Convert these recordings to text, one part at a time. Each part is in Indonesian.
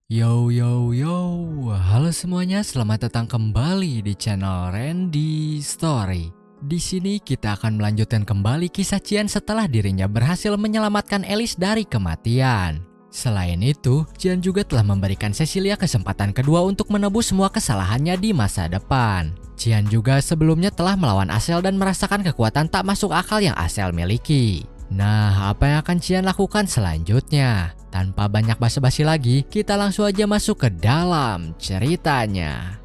Yo yo yo, halo semuanya, selamat datang kembali di channel Randy Story. Di sini kita akan melanjutkan kembali kisah Cian setelah dirinya berhasil menyelamatkan Alice dari kematian. Selain itu, Cian juga telah memberikan Cecilia kesempatan kedua untuk menebus semua kesalahannya di masa depan. Cian juga sebelumnya telah melawan Asel dan merasakan kekuatan tak masuk akal yang Asel miliki. Nah, apa yang akan Cian lakukan selanjutnya? Tanpa banyak basa-basi lagi, kita langsung aja masuk ke dalam ceritanya.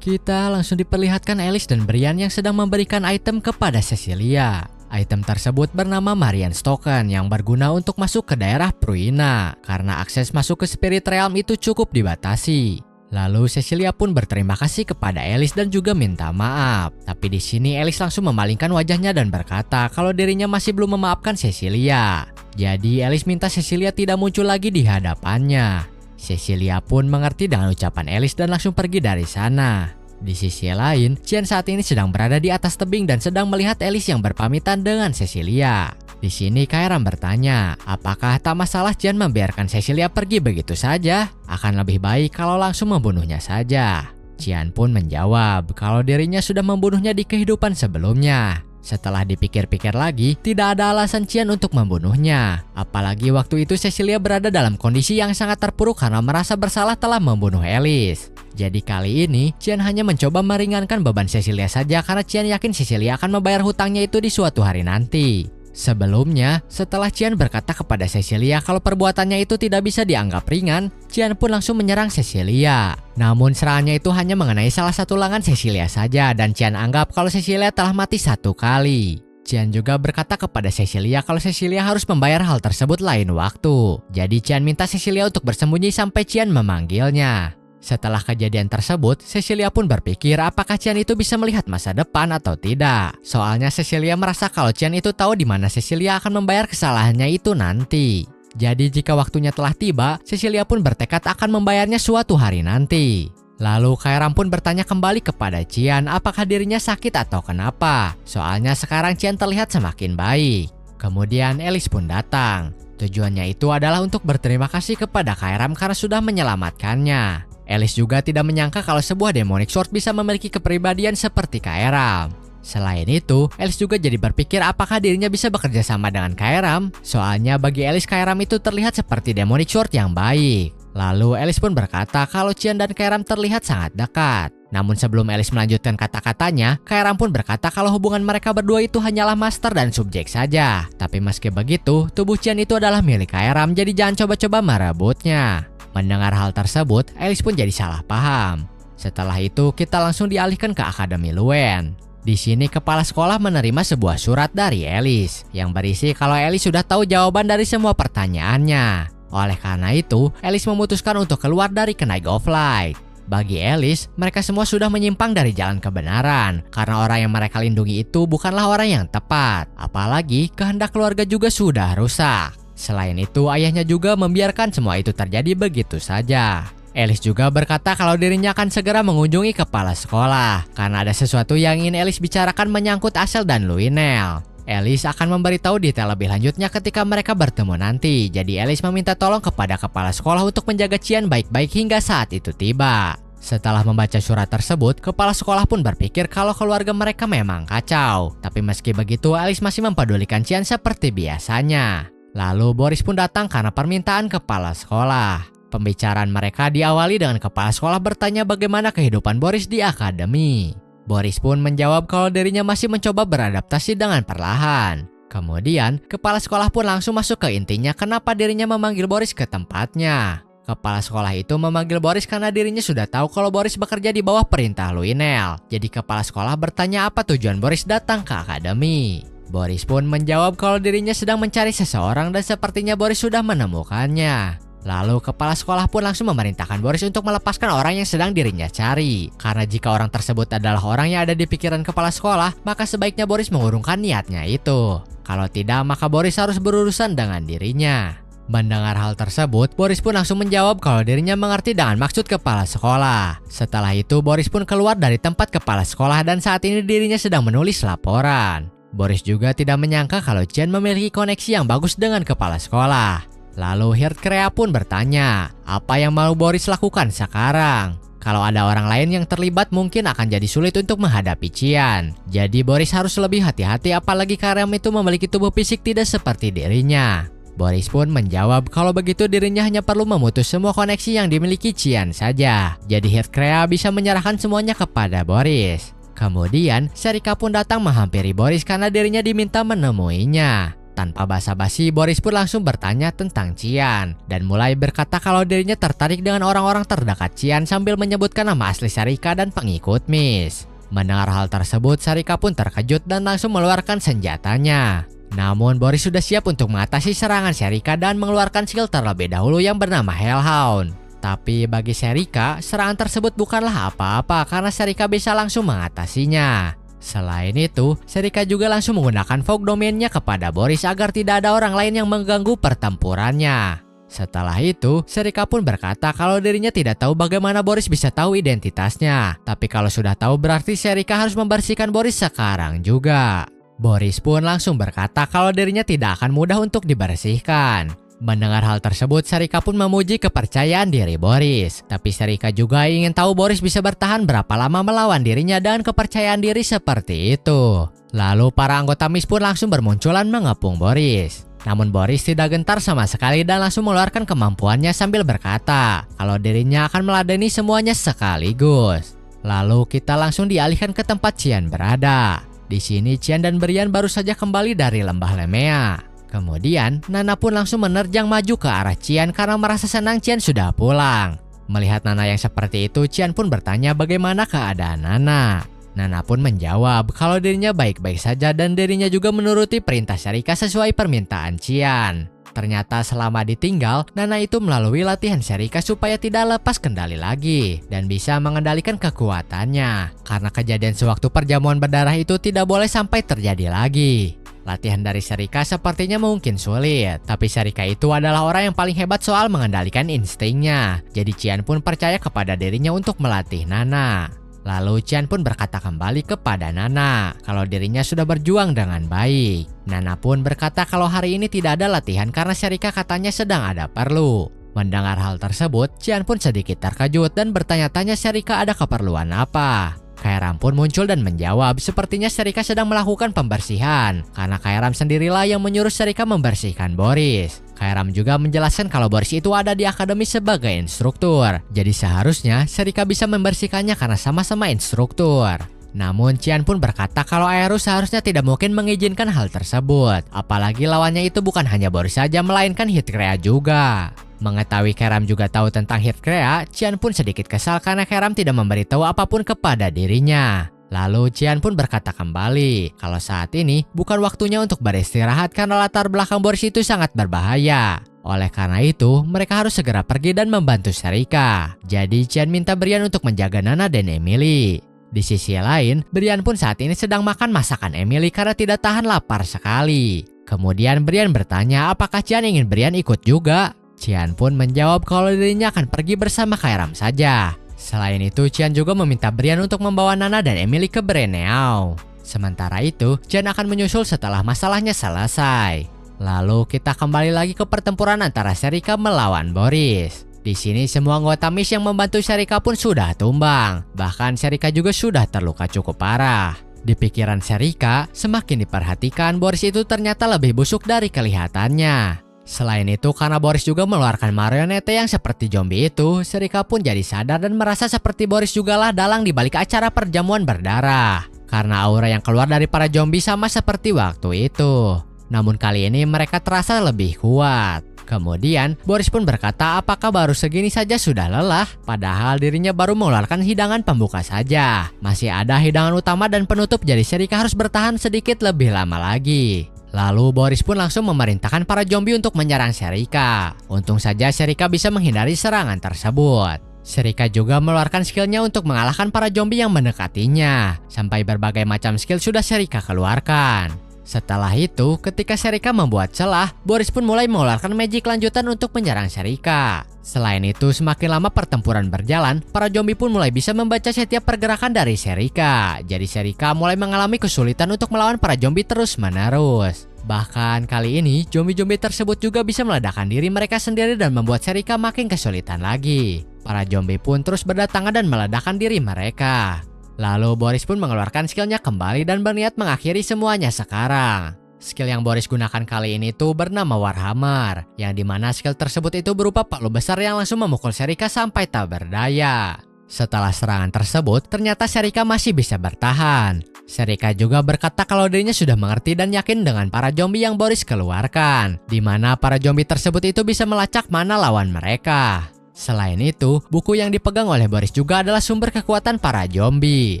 Kita langsung diperlihatkan Alice dan Brian yang sedang memberikan item kepada Cecilia. Item tersebut bernama Marian's Token yang berguna untuk masuk ke daerah Pruina, karena akses masuk ke Spirit Realm itu cukup dibatasi. Lalu Cecilia pun berterima kasih kepada Alice dan juga minta maaf. Tapi di sini Alice langsung memalingkan wajahnya dan berkata kalau dirinya masih belum memaafkan Cecilia. Jadi Alice minta Cecilia tidak muncul lagi di hadapannya. Cecilia pun mengerti dengan ucapan Alice dan langsung pergi dari sana. Di sisi lain, Cian saat ini sedang berada di atas tebing dan sedang melihat Alice yang berpamitan dengan Cecilia. Di sini Kairam bertanya, apakah tak masalah Cian membiarkan Cecilia pergi begitu saja? Akan lebih baik kalau langsung membunuhnya saja. Cian pun menjawab kalau dirinya sudah membunuhnya di kehidupan sebelumnya. Setelah dipikir-pikir lagi, tidak ada alasan Cian untuk membunuhnya. Apalagi waktu itu Cecilia berada dalam kondisi yang sangat terpuruk karena merasa bersalah telah membunuh Alice. Jadi kali ini, Cian hanya mencoba meringankan beban Cecilia saja karena Cian yakin Cecilia akan membayar hutangnya itu di suatu hari nanti. Sebelumnya, setelah Cian berkata kepada Cecilia kalau perbuatannya itu tidak bisa dianggap ringan, Cian pun langsung menyerang Cecilia. Namun serangannya itu hanya mengenai salah satu lengan Cecilia saja dan Cian anggap kalau Cecilia telah mati satu kali. Cian juga berkata kepada Cecilia kalau Cecilia harus membayar hal tersebut lain waktu. Jadi Cian minta Cecilia untuk bersembunyi sampai Cian memanggilnya. Setelah kejadian tersebut, Cecilia pun berpikir apakah Cian itu bisa melihat masa depan atau tidak. Soalnya Cecilia merasa kalau Cian itu tahu di mana Cecilia akan membayar kesalahannya itu nanti. Jadi jika waktunya telah tiba, Cecilia pun bertekad akan membayarnya suatu hari nanti. Lalu Kairam pun bertanya kembali kepada Cian apakah dirinya sakit atau kenapa. Soalnya sekarang Cian terlihat semakin baik. Kemudian Alice pun datang. Tujuannya itu adalah untuk berterima kasih kepada Kairam karena sudah menyelamatkannya. Alice juga tidak menyangka kalau sebuah demonic sword bisa memiliki kepribadian seperti Kairam. Selain itu, Alice juga jadi berpikir apakah dirinya bisa bekerja sama dengan Kairam. Soalnya bagi Alice Kairam itu terlihat seperti demonic sword yang baik. Lalu Alice pun berkata kalau Cian dan Kairam terlihat sangat dekat. Namun sebelum Alice melanjutkan kata-katanya, Kairam pun berkata kalau hubungan mereka berdua itu hanyalah master dan subjek saja. Tapi meski begitu, tubuh Cian itu adalah milik Kairam, jadi jangan coba-coba merebutnya. Mendengar hal tersebut, Alice pun jadi salah paham. Setelah itu, kita langsung dialihkan ke Akademi Luen. Di sini kepala sekolah menerima sebuah surat dari Alice yang berisi kalau Alice sudah tahu jawaban dari semua pertanyaannya. Oleh karena itu, Alice memutuskan untuk keluar dari Knight of Light. Bagi Alice, mereka semua sudah menyimpang dari jalan kebenaran karena orang yang mereka lindungi itu bukanlah orang yang tepat. Apalagi kehendak keluarga juga sudah rusak. Selain itu, ayahnya juga membiarkan semua itu terjadi begitu saja. Alice juga berkata kalau dirinya akan segera mengunjungi kepala sekolah karena ada sesuatu yang ingin Alice bicarakan menyangkut Asel dan Luinel. Alice akan memberitahu detail lebih lanjutnya ketika mereka bertemu nanti. Jadi Alice meminta tolong kepada kepala sekolah untuk menjaga Cian baik-baik hingga saat itu tiba. Setelah membaca surat tersebut, kepala sekolah pun berpikir kalau keluarga mereka memang kacau. Tapi meski begitu, Alice masih mempedulikan Cian seperti biasanya. Lalu Boris pun datang karena permintaan kepala sekolah. Pembicaraan mereka diawali dengan kepala sekolah bertanya bagaimana kehidupan Boris di akademi. Boris pun menjawab kalau dirinya masih mencoba beradaptasi dengan perlahan. Kemudian, kepala sekolah pun langsung masuk ke intinya kenapa dirinya memanggil Boris ke tempatnya. Kepala sekolah itu memanggil Boris karena dirinya sudah tahu kalau Boris bekerja di bawah perintah Luinel. Jadi kepala sekolah bertanya apa tujuan Boris datang ke akademi. Boris pun menjawab kalau dirinya sedang mencari seseorang dan sepertinya Boris sudah menemukannya. Lalu kepala sekolah pun langsung memerintahkan Boris untuk melepaskan orang yang sedang dirinya cari. Karena jika orang tersebut adalah orang yang ada di pikiran kepala sekolah, maka sebaiknya Boris mengurungkan niatnya itu. Kalau tidak, maka Boris harus berurusan dengan dirinya. Mendengar hal tersebut, Boris pun langsung menjawab kalau dirinya mengerti dengan maksud kepala sekolah. Setelah itu, Boris pun keluar dari tempat kepala sekolah dan saat ini dirinya sedang menulis laporan. Boris juga tidak menyangka kalau Cian memiliki koneksi yang bagus dengan kepala sekolah. Lalu Hearthcrea pun bertanya, apa yang mau Boris lakukan sekarang? Kalau ada orang lain yang terlibat mungkin akan jadi sulit untuk menghadapi Qian. Jadi Boris harus lebih hati-hati apalagi Karam itu memiliki tubuh fisik tidak seperti dirinya. Boris pun menjawab kalau begitu dirinya hanya perlu memutus semua koneksi yang dimiliki Qian saja. Jadi Hearthcrea bisa menyerahkan semuanya kepada Boris. Kemudian Serika pun datang menghampiri Boris karena dirinya diminta menemuinya. Tanpa basa-basi, Boris pun langsung bertanya tentang Qian dan mulai berkata kalau dirinya tertarik dengan orang-orang terdekat Qian sambil menyebutkan nama asli Serika dan pengikut Miss. Mendengar hal tersebut, Serika pun terkejut dan langsung mengeluarkan senjatanya. Namun Boris sudah siap untuk mengatasi serangan Serika dan mengeluarkan skill terlebih dahulu yang bernama Hellhound. Tapi bagi Serika, serangan tersebut bukanlah apa-apa karena Serika bisa langsung mengatasinya. Selain itu, Serika juga langsung menggunakan Fog Domain-nya kepada Boris agar tidak ada orang lain yang mengganggu pertempurannya. Setelah itu, Serika pun berkata kalau dirinya tidak tahu bagaimana Boris bisa tahu identitasnya. Tapi kalau sudah tahu berarti Serika harus membersihkan Boris sekarang juga. Boris pun langsung berkata kalau dirinya tidak akan mudah untuk dibersihkan. Mendengar hal tersebut, Serika pun memuji kepercayaan diri Boris. Tapi Serika juga ingin tahu Boris bisa bertahan berapa lama melawan dirinya dengan kepercayaan diri seperti itu. Lalu para anggota MIS pun langsung bermunculan mengepung Boris. Namun Boris tidak gentar sama sekali dan langsung mengeluarkan kemampuannya sambil berkata kalau dirinya akan meladeni semuanya sekaligus. Lalu kita langsung dialihkan ke tempat Qian berada. Di sini Qian dan Brian baru saja kembali dari lembah Lemea. Kemudian, Nana pun langsung menerjang maju ke arah Qian karena merasa senang Qian sudah pulang. Melihat Nana yang seperti itu, Qian pun bertanya bagaimana keadaan Nana. Nana pun menjawab kalau dirinya baik-baik saja dan dirinya juga menuruti perintah Serika sesuai permintaan Qian. Ternyata selama ditinggal, Nana itu melalui latihan Serika supaya tidak lepas kendali lagi dan bisa mengendalikan kekuatannya. Karena kejadian sewaktu perjamuan berdarah itu tidak boleh sampai terjadi lagi. Latihan dari Serika sepertinya mungkin sulit, tapi Serika itu adalah orang yang paling hebat soal mengendalikan instingnya. Jadi Qian pun percaya kepada dirinya untuk melatih Nana. Lalu Qian pun berkata kembali kepada Nana kalau dirinya sudah berjuang dengan baik. Nana pun berkata kalau hari ini tidak ada latihan karena Serika katanya sedang ada perlu. Mendengar hal tersebut, Qian pun sedikit terkejut dan bertanya-tanya Serika ada keperluan apa. Kairam pun muncul dan menjawab sepertinya Serika sedang melakukan pembersihan karena Kairam sendirilah yang menyuruh Serika membersihkan Boris. Kairam juga menjelaskan kalau Boris itu ada di akademi sebagai instruktur. Jadi seharusnya Serika bisa membersihkannya karena sama-sama instruktur. Namun Qian pun berkata kalau Aerus seharusnya tidak mungkin mengizinkan hal tersebut. Apalagi lawannya itu bukan hanya Boris saja melainkan Hearthcrea juga. Mengetahui Kairam juga tahu tentang Hearthcrea, Qian pun sedikit kesal karena Kairam tidak memberitahu apapun kepada dirinya. Lalu Qian pun berkata kembali kalau saat ini bukan waktunya untuk beristirahat karena latar belakang Boris itu sangat berbahaya. Oleh karena itu, mereka harus segera pergi dan membantu Serika. Jadi Qian minta Brian untuk menjaga Nana dan Emily. Di sisi lain, Brian pun saat ini sedang makan masakan Emily karena tidak tahan lapar sekali. Kemudian Brian bertanya apakah Qian ingin Brian ikut juga. Qian pun menjawab kalau dirinya akan pergi bersama Kairam saja. Selain itu, Qian juga meminta Brian untuk membawa Nana dan Emily ke Breneau. Sementara itu, Qian akan menyusul setelah masalahnya selesai. Lalu kita kembali lagi ke pertempuran antara Serika melawan Boris. Di sini semua anggota MIS yang membantu Serika pun sudah tumbang. Bahkan Serika juga sudah terluka cukup parah. Di pikiran Serika, semakin diperhatikan Boris itu ternyata lebih busuk dari kelihatannya. Selain itu, karena Boris juga mengeluarkan marionete yang seperti zombie itu, Serika pun jadi sadar dan merasa seperti Boris jugalah dalang di balik acara perjamuan berdarah. Karena aura yang keluar dari para zombie sama seperti waktu itu. Namun kali ini mereka terasa lebih kuat. Kemudian, Boris pun berkata apakah baru segini saja sudah lelah? Padahal dirinya baru mengeluarkan hidangan pembuka saja. Masih ada hidangan utama dan penutup jadi Serika harus bertahan sedikit lebih lama lagi. Lalu Boris pun langsung memerintahkan para zombie untuk menyerang Serika. Untung saja Serika bisa menghindari serangan tersebut. Serika juga mengeluarkan skillnya untuk mengalahkan para zombie yang mendekatinya. Sampai berbagai macam skill sudah Serika keluarkan. Setelah itu, ketika Serika membuat celah, Boris pun mulai mengeluarkan magic lanjutan untuk menyerang Serika. Selain itu, semakin lama pertempuran berjalan, para zombie pun mulai bisa membaca setiap pergerakan dari Serika. Jadi Serika mulai mengalami kesulitan untuk melawan para zombie terus-menerus. Bahkan kali ini, zombie-zombie tersebut juga bisa meledakkan diri mereka sendiri dan membuat Serika makin kesulitan lagi. Para zombie pun terus berdatangan dan meledakkan diri mereka. Lalu Boris pun mengeluarkan skillnya kembali dan berniat mengakhiri semuanya sekarang. Skill yang Boris gunakan kali ini tuh bernama Warhammer, yang dimana skill tersebut itu berupa palu besar yang langsung memukul Serika sampai tak berdaya. Setelah serangan tersebut, ternyata Serika masih bisa bertahan. Serika juga berkata kalau dirinya sudah mengerti dan yakin dengan para zombie yang Boris keluarkan, dimana para zombie tersebut itu bisa melacak mana lawan mereka. Selain itu, buku yang dipegang oleh Boris juga adalah sumber kekuatan para zombie,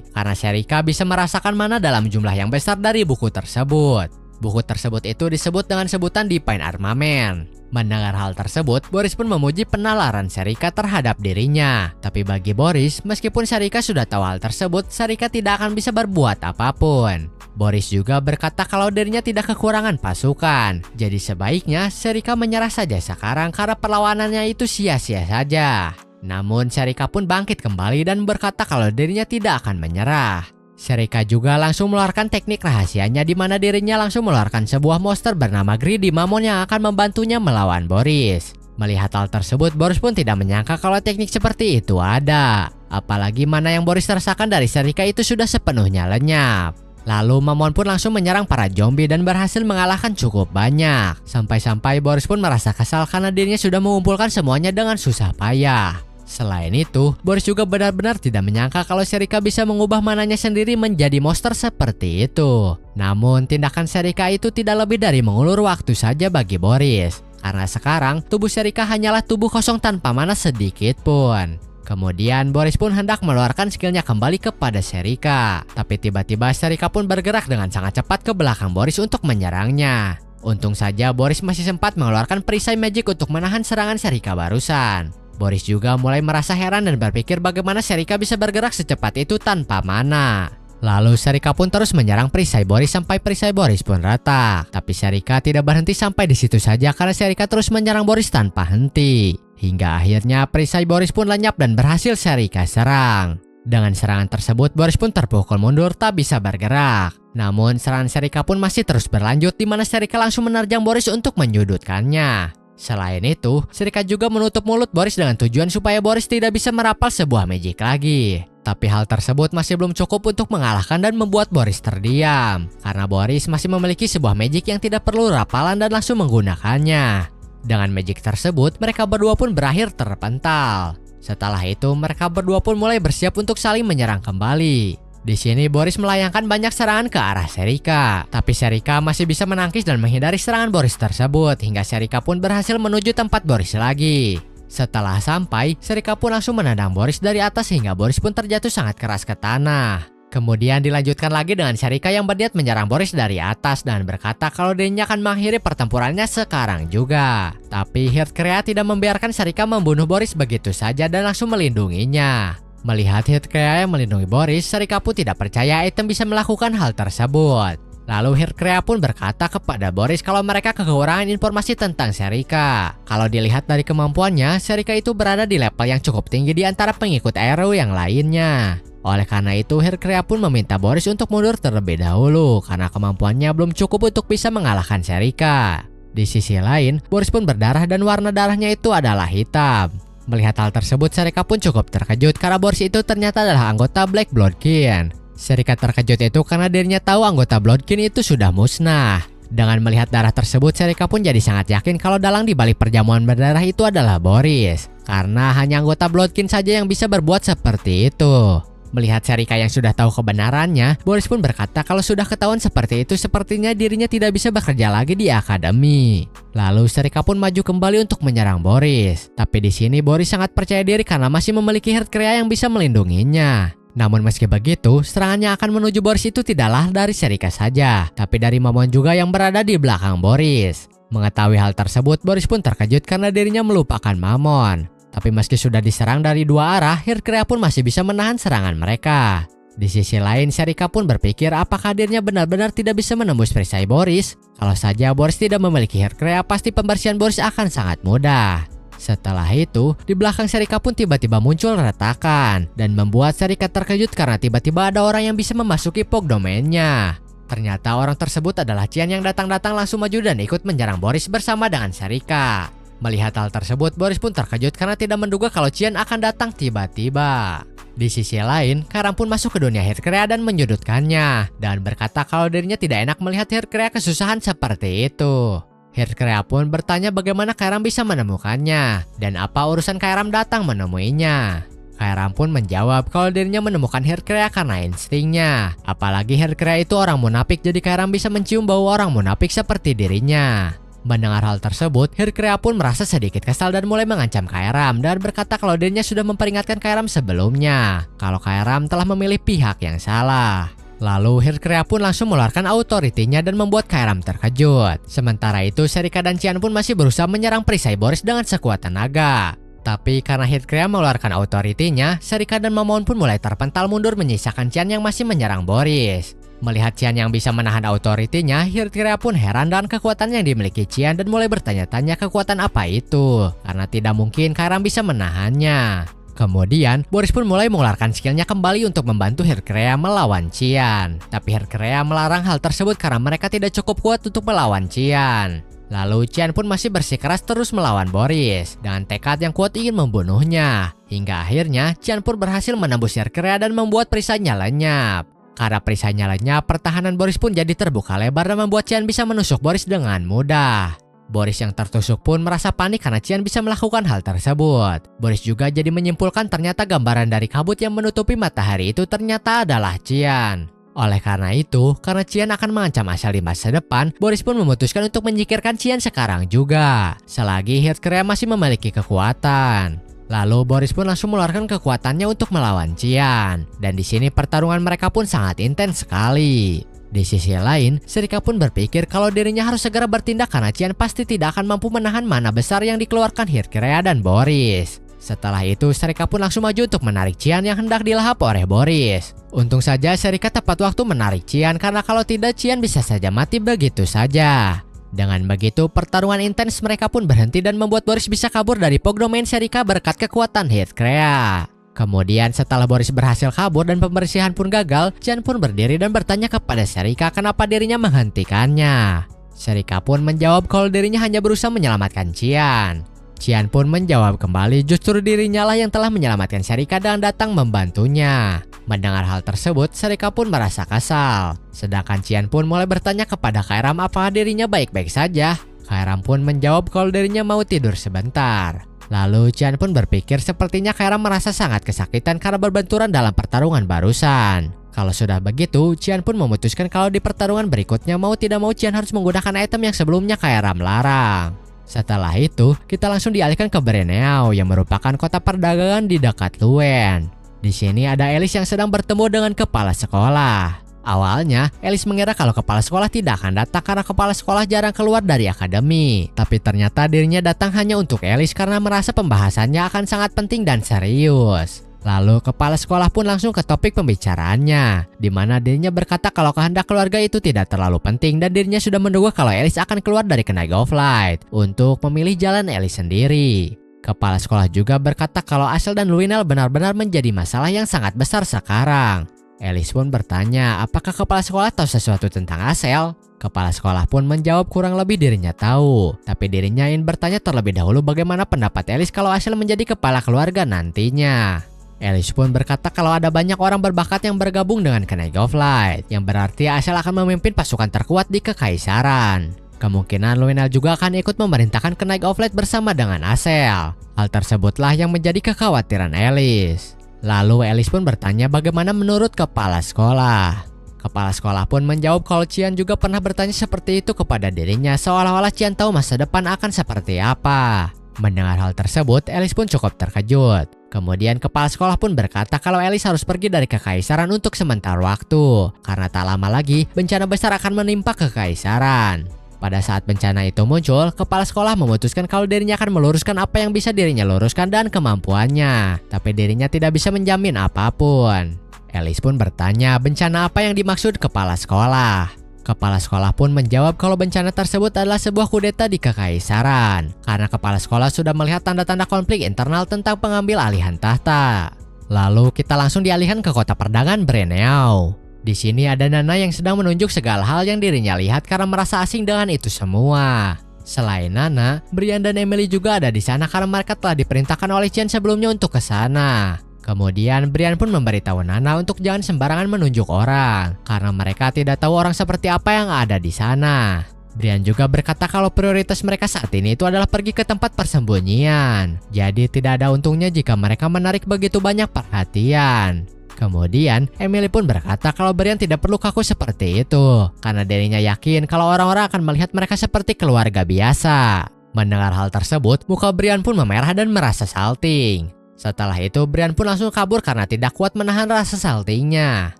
karena Serika bisa merasakan mana dalam jumlah yang besar dari buku tersebut. Buku tersebut itu disebut dengan sebutan Divine Armament. Mendengar hal tersebut, Boris pun memuji penalaran Serika terhadap dirinya. Tapi bagi Boris, meskipun Serika sudah tahu hal tersebut, Serika tidak akan bisa berbuat apapun. Boris juga berkata kalau dirinya tidak kekurangan pasukan. Jadi sebaiknya Serika menyerah saja sekarang karena perlawanannya itu sia-sia saja. Namun Serika pun bangkit kembali dan berkata kalau dirinya tidak akan menyerah. Serika juga langsung mengeluarkan teknik rahasianya di mana dirinya langsung mengeluarkan sebuah monster bernama Greedy Mammon yang akan membantunya melawan Boris. Melihat hal tersebut, Boris pun tidak menyangka kalau teknik seperti itu ada. Apalagi mana yang Boris rasakan dari Serika itu sudah sepenuhnya lenyap. Lalu Mammon pun langsung menyerang para zombie dan berhasil mengalahkan cukup banyak. Sampai-sampai Boris pun merasa kesal karena dirinya sudah mengumpulkan semuanya dengan susah payah. Selain itu, Boris juga benar-benar tidak menyangka kalau Serika bisa mengubah mananya sendiri menjadi monster seperti itu. Namun, tindakan Serika itu tidak lebih dari mengulur waktu saja bagi Boris. Karena sekarang, tubuh Serika hanyalah tubuh kosong tanpa mana sedikit pun. Kemudian, Boris pun hendak mengeluarkan skillnya kembali kepada Serika. Tapi tiba-tiba Serika pun bergerak dengan sangat cepat ke belakang Boris untuk menyerangnya. Untung saja Boris masih sempat mengeluarkan perisai magic untuk menahan serangan Serika barusan. Boris juga mulai merasa heran dan berpikir bagaimana Serika bisa bergerak secepat itu tanpa mana. Lalu Serika pun terus menyerang perisai Boris sampai perisai Boris pun retak. Tapi Serika tidak berhenti sampai di situ saja karena Serika terus menyerang Boris tanpa henti. Hingga akhirnya perisai Boris pun lenyap dan berhasil Serika serang. Dengan serangan tersebut Boris pun terpukul mundur tak bisa bergerak. Namun serangan Serika pun masih terus berlanjut di mana Serika langsung menerjang Boris untuk menyudutkannya. Selain itu, Serika juga menutup mulut Boris dengan tujuan supaya Boris tidak bisa merapal sebuah magic lagi. Tapi hal tersebut masih belum cukup untuk mengalahkan dan membuat Boris terdiam. Karena Boris masih memiliki sebuah magic yang tidak perlu rapalan dan langsung menggunakannya. Dengan magic tersebut, mereka berdua pun berakhir terpental. Setelah itu, mereka berdua pun mulai bersiap untuk saling menyerang kembali. Di sini Boris melayangkan banyak serangan ke arah Serika, tapi Serika masih bisa menangkis dan menghindari serangan Boris tersebut hingga Serika pun berhasil menuju tempat Boris lagi. Setelah sampai, Serika pun langsung menendang Boris dari atas hingga Boris pun terjatuh sangat keras ke tanah. Kemudian dilanjutkan lagi dengan Serika yang berniat menyerang Boris dari atas dan berkata kalau dirinya akan mengakhiri pertempurannya sekarang juga. Tapi Hearthcrea tidak membiarkan Serika membunuh Boris begitu saja dan langsung melindunginya. Melihat Hearthcrea yang melindungi Boris, Serika pun tidak percaya item bisa melakukan hal tersebut. Lalu Hearthcrea pun berkata kepada Boris kalau mereka kekurangan informasi tentang Serika. Kalau dilihat dari kemampuannya, Serika itu berada di level yang cukup tinggi di antara pengikut Aero yang lainnya. Oleh karena itu, Hearthcrea pun meminta Boris untuk mundur terlebih dahulu karena kemampuannya belum cukup untuk bisa mengalahkan Serika. Di sisi lain, Boris pun berdarah dan warna darahnya itu adalah hitam. Melihat hal tersebut, Serika pun cukup terkejut karena Boris itu ternyata adalah anggota Black Bloodkin. Serika terkejut itu karena dirinya tahu anggota Bloodkin itu sudah musnah. Dengan melihat darah tersebut, Serika pun jadi sangat yakin kalau dalang di balik perjamuan berdarah itu adalah Boris. Karena hanya anggota Bloodkin saja yang bisa berbuat seperti itu. Melihat Serika yang sudah tahu kebenarannya, Boris pun berkata kalau sudah ketahuan seperti itu sepertinya dirinya tidak bisa bekerja lagi di akademi. Lalu Serika pun maju kembali untuk menyerang Boris. Tapi di sini Boris sangat percaya diri karena masih memiliki Hearthcrea yang bisa melindunginya. Namun meski begitu, serangannya akan menuju Boris itu tidaklah dari Serika saja, tapi dari Mammon juga yang berada di belakang Boris. Mengetahui hal tersebut, Boris pun terkejut karena dirinya melupakan Mammon. Tapi meski sudah diserang dari dua arah, Hearthcrea pun masih bisa menahan serangan mereka. Di sisi lain, Sherika pun berpikir apakah dirinya benar-benar tidak bisa menembus perisai Boris. Kalau saja Boris tidak memiliki hair care, pasti pembersihan Boris akan sangat mudah. Setelah itu, di belakang Sherika pun tiba-tiba muncul retakan dan membuat Sherika terkejut karena tiba-tiba ada orang yang bisa memasuki POG domainnya. Ternyata orang tersebut adalah Qian yang datang-datang langsung maju dan ikut menyerang Boris bersama dengan Sherika. Melihat hal tersebut, Boris pun terkejut karena tidak menduga kalau Qian akan datang tiba-tiba. Di sisi lain, Kairam pun masuk ke dunia hair care dan menyudutkannya dan berkata kalau dirinya tidak enak melihat hair care kesusahan seperti itu. Hair care pun bertanya bagaimana Kairam bisa menemukannya dan apa urusan Kairam datang menemuinya. Kairam pun menjawab kalau dirinya menemukan hair care karena instingnya. Apalagi hair care itu orang munafik, jadi Kairam bisa mencium bau orang munafik seperti dirinya. Mendengar hal tersebut, hair care pun merasa sedikit kesal dan mulai mengancam Kairam dan berkata kalau dirinya sudah memperingatkan Kairam sebelumnya kalau Kairam telah memilih pihak yang salah. Lalu hair care pun langsung mengeluarkan autoritinya dan membuat Kairam terkejut. Sementara itu, Sherika dan Qian pun masih berusaha menyerang perisai Boris dengan sekuat tenaga. Tapi karena hair care mengeluarkan autoritinya, Sherika dan Momon pun mulai terpental mundur menyisakan Qian yang masih menyerang Boris. Melihat Qian yang bisa menahan autoritinya, hair care pun heran dengan kekuatan yang dimiliki Qian dan mulai bertanya-tanya kekuatan apa itu, karena tidak mungkin Kairam bisa menahannya. Kemudian, Boris pun mulai mengeluarkan skillnya kembali untuk membantu hair care melawan Qian. Tapi hair care melarang hal tersebut karena mereka tidak cukup kuat untuk melawan Qian. Lalu Qian pun masih bersikeras terus melawan Boris dengan tekad yang kuat ingin membunuhnya. Hingga akhirnya Qian pun berhasil menembus hair care dan membuat perisainya lenyap. Karena perisainya lenyap, pertahanan Boris pun jadi terbuka lebar dan membuat Qian bisa menusuk Boris dengan mudah. Boris yang tertusuk pun merasa panik karena Qian bisa melakukan hal tersebut. Boris juga jadi menyimpulkan ternyata gambaran dari kabut yang menutupi matahari itu ternyata adalah Qian. Oleh karena itu, karena Qian akan mengancam Asal di masa depan, Boris pun memutuskan untuk menyingkirkan Qian sekarang juga, selagi hair care masih memiliki kekuatan. Lalu Boris pun langsung mengeluarkan kekuatannya untuk melawan Qian. Dan di sini pertarungan mereka pun sangat intens sekali. Di sisi lain, Sherika pun berpikir kalau dirinya harus segera bertindak karena Qian pasti tidak akan mampu menahan mana besar yang dikeluarkan hair care dan Boris. Setelah itu, Sherika pun langsung maju untuk menarik Qian yang hendak dilahap oleh Boris. Untung saja Sherika tepat waktu menarik Qian karena kalau tidak Qian bisa saja mati begitu saja. Dengan begitu, pertarungan intens mereka pun berhenti dan membuat Boris bisa kabur dari POG domain Sherika berkat kekuatan hair care. Kemudian setelah Boris berhasil kabur dan pembersihan pun gagal, Qian pun berdiri dan bertanya kepada Sherika kenapa dirinya menghentikannya. Sherika pun menjawab kalau dirinya hanya berusaha menyelamatkan Qian. Qian pun menjawab kembali justru dirinya lah yang telah menyelamatkan Sherika dan datang membantunya. Mendengar hal tersebut, Sherika pun merasa kesal. Sedangkan Qian pun mulai bertanya kepada Kairam apakah dirinya baik-baik saja. Kairam pun menjawab kalau dirinya mau tidur sebentar. Lalu Qian pun berpikir sepertinya Kairam merasa sangat kesakitan karena berbenturan dalam pertarungan barusan. Kalau sudah begitu, Qian pun memutuskan kalau di pertarungan berikutnya mau tidak mau Qian harus menggunakan item yang sebelumnya Kairam larang. Setelah itu, kita langsung dialihkan ke Bereneau yang merupakan kota perdagangan di dekat Luen. Di sini ada Alice yang sedang bertemu dengan kepala sekolah. Awalnya, Alice mengira kalau kepala sekolah tidak akan datang karena kepala sekolah jarang keluar dari akademi. Tapi ternyata dirinya datang hanya untuk Alice karena merasa pembahasannya akan sangat penting dan serius. Lalu kepala sekolah pun langsung ke topik pembicaraannya, di mana dirinya berkata kalau kehendak keluarga itu tidak terlalu penting dan dirinya sudah menduga kalau Alice akan keluar dari Knight of Light untuk memilih jalan Alice sendiri. Kepala sekolah juga berkata kalau Asel dan Luinel benar-benar menjadi masalah yang sangat besar sekarang. Alice pun bertanya apakah kepala sekolah tahu sesuatu tentang Asel. Kepala sekolah pun menjawab kurang lebih dirinya tahu, tapi dirinya ingin bertanya terlebih dahulu bagaimana pendapat Alice kalau Asel menjadi kepala keluarga nantinya. Alice pun berkata kalau ada banyak orang berbakat yang bergabung dengan Knight of Light, yang berarti Asel akan memimpin pasukan terkuat di Kekaisaran. Kemungkinan Luinel juga akan ikut memerintahkan Knight of Light bersama dengan Asel. Hal tersebutlah yang menjadi kekhawatiran Alice. Lalu Alice pun bertanya bagaimana menurut kepala sekolah. Kepala sekolah pun menjawab kalau Qian juga pernah bertanya seperti itu kepada dirinya seolah-olah Qian tahu masa depan akan seperti apa. Mendengar hal tersebut, Alice pun cukup terkejut. Kemudian kepala sekolah pun berkata kalau Alice harus pergi dari Kekaisaran untuk sementara waktu, karena tak lama lagi bencana besar akan menimpa Kekaisaran. Pada saat bencana itu muncul, kepala sekolah memutuskan kalau dirinya akan meluruskan apa yang bisa dirinya luruskan dan kemampuannya, tapi dirinya tidak bisa menjamin apapun. Alice pun bertanya bencana apa yang dimaksud kepala sekolah. Kepala sekolah pun menjawab kalau bencana tersebut adalah sebuah kudeta di kekaisaran, karena kepala sekolah sudah melihat tanda-tanda konflik internal tentang pengambil alihan tahta. Lalu kita langsung dialihkan ke kota perdagangan Breneau. Di sini ada Nana yang sedang menunjuk segala hal yang dirinya lihat karena merasa asing dengan itu semua. Selain Nana, Brian dan Emily juga ada di sana karena mereka telah diperintahkan oleh Chen sebelumnya untuk ke sana. Kemudian Brian pun memberitahu Nana untuk jangan sembarangan menunjuk orang, karena mereka tidak tahu orang seperti apa yang ada di sana. Brian juga berkata kalau prioritas mereka saat ini itu adalah pergi ke tempat persembunyian. Jadi tidak ada untungnya jika mereka menarik begitu banyak perhatian. Kemudian Emily pun berkata kalau Brian tidak perlu kaku seperti itu, karena dirinya yakin kalau orang-orang akan melihat mereka seperti keluarga biasa. Mendengar hal tersebut, muka Brian pun memerah dan merasa salting. Setelah itu Brian pun langsung kabur karena tidak kuat menahan rasa saltingnya.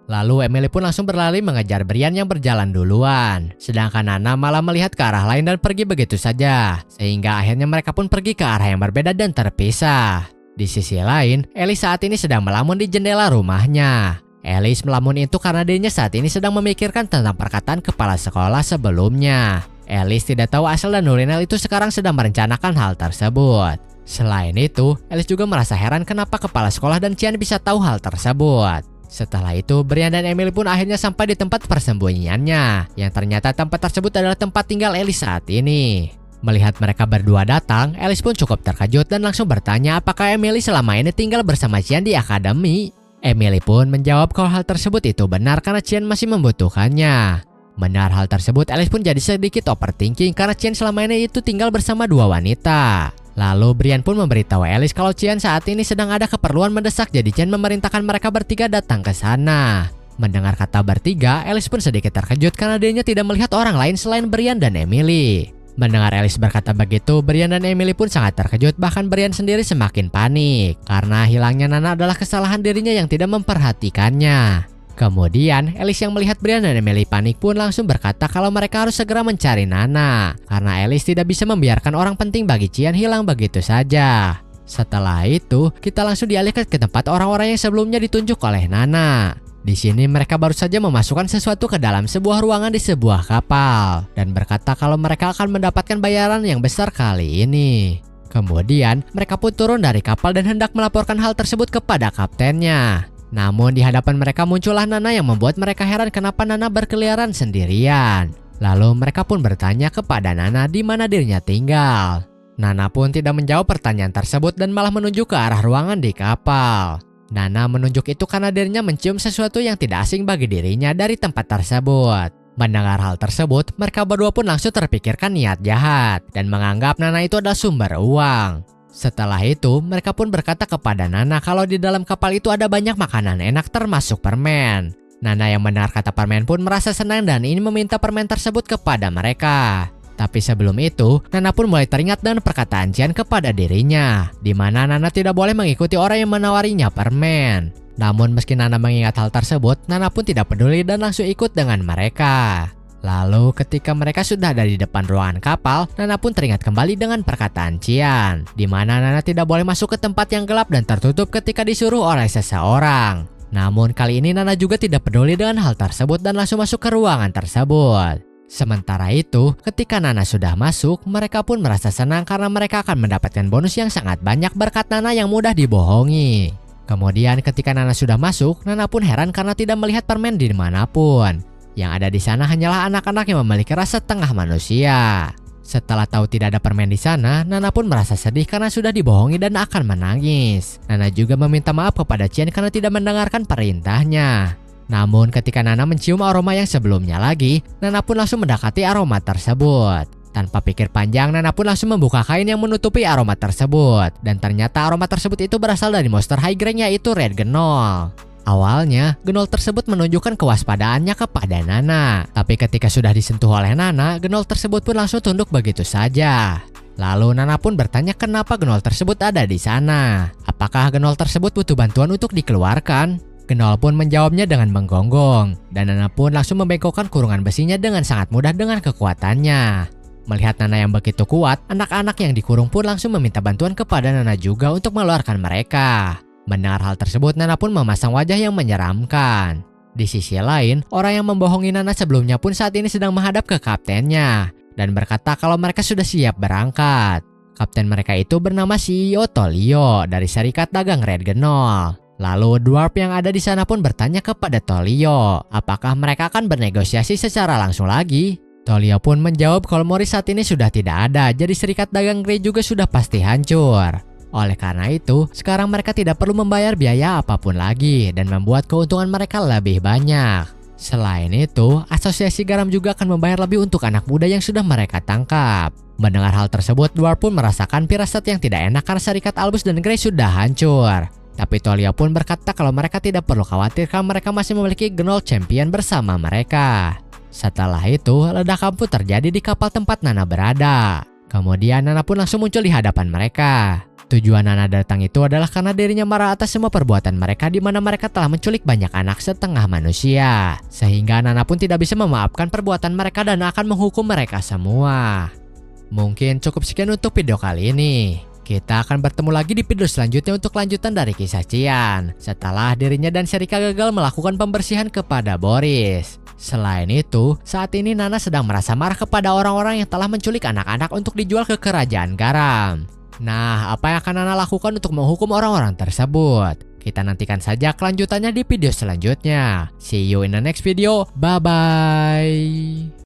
Lalu Emily pun langsung berlari mengejar Brian yang berjalan duluan. Sedangkan Nana malah melihat ke arah lain dan pergi begitu saja. Sehingga akhirnya mereka pun pergi ke arah yang berbeda dan terpisah. Di sisi lain, Alice saat ini sedang melamun di jendela rumahnya. Alice melamun itu karena dirinya saat ini sedang memikirkan tentang perkataan kepala sekolah sebelumnya. Alice tidak tahu asal dan Nurinel itu sekarang sedang merencanakan hal tersebut. Selain itu, Alice juga merasa heran kenapa kepala sekolah dan Cian bisa tahu hal tersebut. Setelah itu, Brian dan Emily pun akhirnya sampai di tempat persembunyiannya, yang ternyata tempat tersebut adalah tempat tinggal Alice saat ini. Melihat mereka berdua datang, Alice pun cukup terkejut dan langsung bertanya apakah Emily selama ini tinggal bersama Cian di akademi. Emily pun menjawab kalau hal tersebut itu benar karena Cian masih membutuhkannya. Mendengar hal tersebut, Alice pun jadi sedikit overthinking karena Cian selama ini itu tinggal bersama dua wanita. Lalu Brian pun memberitahu Alice kalau Cian saat ini sedang ada keperluan mendesak, jadi Cian memerintahkan mereka bertiga datang ke sana. Mendengar kata bertiga, Alice pun sedikit terkejut karena dirinya tidak melihat orang lain selain Brian dan Emily. Mendengar Alice berkata begitu, Brian dan Emily pun sangat terkejut, bahkan Brian sendiri semakin panik karena hilangnya Nana adalah kesalahan dirinya yang tidak memperhatikannya. Kemudian, Alice yang melihat Brian dan Emily panik pun langsung berkata kalau mereka harus segera mencari Nana, karena Alice tidak bisa membiarkan orang penting bagi Cian hilang begitu saja. Setelah itu, kita langsung dialihkan ke tempat orang-orang yang sebelumnya ditunjuk oleh Nana. Di sini mereka baru saja memasukkan sesuatu ke dalam sebuah ruangan di sebuah kapal, dan berkata kalau mereka akan mendapatkan bayaran yang besar kali ini. Kemudian, mereka pun turun dari kapal dan hendak melaporkan hal tersebut kepada kaptennya. Namun di hadapan mereka muncullah Nana yang membuat mereka heran kenapa Nana berkeliaran sendirian. Lalu mereka pun bertanya kepada Nana di mana dirinya tinggal. Nana pun tidak menjawab pertanyaan tersebut dan malah menunjuk ke arah ruangan di kapal. Nana menunjuk itu karena dirinya mencium sesuatu yang tidak asing bagi dirinya dari tempat tersebut. Mendengar hal tersebut, mereka berdua pun langsung terpikirkan niat jahat dan menganggap Nana itu adalah sumber uang. Setelah itu, mereka pun berkata kepada Nana kalau di dalam kapal itu ada banyak makanan enak termasuk permen. Nana yang mendengar kata permen pun merasa senang dan ingin meminta permen tersebut kepada mereka. Tapi sebelum itu, Nana pun mulai teringat dengan perkataan Cian kepada dirinya, di mana Nana tidak boleh mengikuti orang yang menawarinya permen. Namun meski Nana mengingat hal tersebut, Nana pun tidak peduli dan langsung ikut dengan mereka. Lalu ketika mereka sudah ada di depan ruangan kapal, Nana pun teringat kembali dengan perkataan Cian, di mana Nana tidak boleh masuk ke tempat yang gelap dan tertutup ketika disuruh oleh seseorang. Namun kali ini Nana juga tidak peduli dengan hal tersebut dan langsung masuk ke ruangan tersebut. Sementara itu, ketika Nana sudah masuk, mereka pun merasa senang karena mereka akan mendapatkan bonus yang sangat banyak berkat Nana yang mudah dibohongi. Kemudian ketika Nana sudah masuk, Nana pun heran karena tidak melihat permen di manapun. Yang ada di sana hanyalah anak-anak yang memiliki rasa setengah manusia. Setelah tahu tidak ada permen di sana, Nana pun merasa sedih karena sudah dibohongi dan akan menangis. Nana juga meminta maaf kepada Cian karena tidak mendengarkan perintahnya. Namun ketika Nana mencium aroma yang sebelumnya lagi, Nana pun langsung mendekati aroma tersebut. Tanpa pikir panjang, Nana pun langsung membuka kain yang menutupi aroma tersebut. Dan ternyata aroma tersebut itu berasal dari monster high grade yaitu Red Gnoll. Awalnya, Gnoll tersebut menunjukkan kewaspadaannya kepada Nana. Tapi ketika sudah disentuh oleh Nana, Gnoll tersebut pun langsung tunduk begitu saja. Lalu Nana pun bertanya kenapa Gnoll tersebut ada di sana. Apakah Gnoll tersebut butuh bantuan untuk dikeluarkan? Gnoll pun menjawabnya dengan menggonggong. Dan Nana pun langsung membengkokkan kurungan besinya dengan sangat mudah dengan kekuatannya. Melihat Nana yang begitu kuat, anak-anak yang dikurung pun langsung meminta bantuan kepada Nana juga untuk mengeluarkan mereka. Mendengar hal tersebut, Nana pun memasang wajah yang menyeramkan. Di sisi lain, orang yang membohongi Nana sebelumnya pun saat ini sedang menghadap ke kaptennya dan berkata kalau mereka sudah siap berangkat. Kapten mereka itu bernama CEO Tolio dari Serikat Dagang Red Genol. Lalu dwarf yang ada di sana pun bertanya kepada Tolio, apakah mereka akan bernegosiasi secara langsung lagi? Tolio pun menjawab kalau Mori saat ini sudah tidak ada, jadi Serikat Dagang Grey juga sudah pasti hancur. Oleh karena itu, sekarang mereka tidak perlu membayar biaya apapun lagi dan membuat keuntungan mereka lebih banyak. Selain itu, Asosiasi Garam juga akan membayar lebih untuk anak muda yang sudah mereka tangkap. Mendengar hal tersebut, dwarf pun merasakan firasat yang tidak enak karena Serikat Albus dan Grey sudah hancur. Tapi Tolio pun berkata kalau mereka tidak perlu khawatir karena mereka masih memiliki Genol Champion bersama mereka. Setelah itu, ledakan pun terjadi di kapal tempat Nana berada. Kemudian Nana pun langsung muncul di hadapan mereka. Tujuan Nana datang itu adalah karena dirinya marah atas semua perbuatan mereka di mana mereka telah menculik banyak anak setengah manusia. Sehingga Nana pun tidak bisa memaafkan perbuatan mereka dan akan menghukum mereka semua. Mungkin cukup sekian untuk video kali ini. Kita akan bertemu lagi di video selanjutnya untuk lanjutan dari kisah Cian setelah dirinya dan Serika gagal melakukan pembersihan kepada Boris. Selain itu, saat ini Nana sedang merasa marah kepada orang-orang yang telah menculik anak-anak untuk dijual ke kerajaan garam. Nah, apa yang akan Nana lakukan untuk menghukum orang-orang tersebut? Kita nantikan saja kelanjutannya di video selanjutnya. See you in the next video. Bye-bye.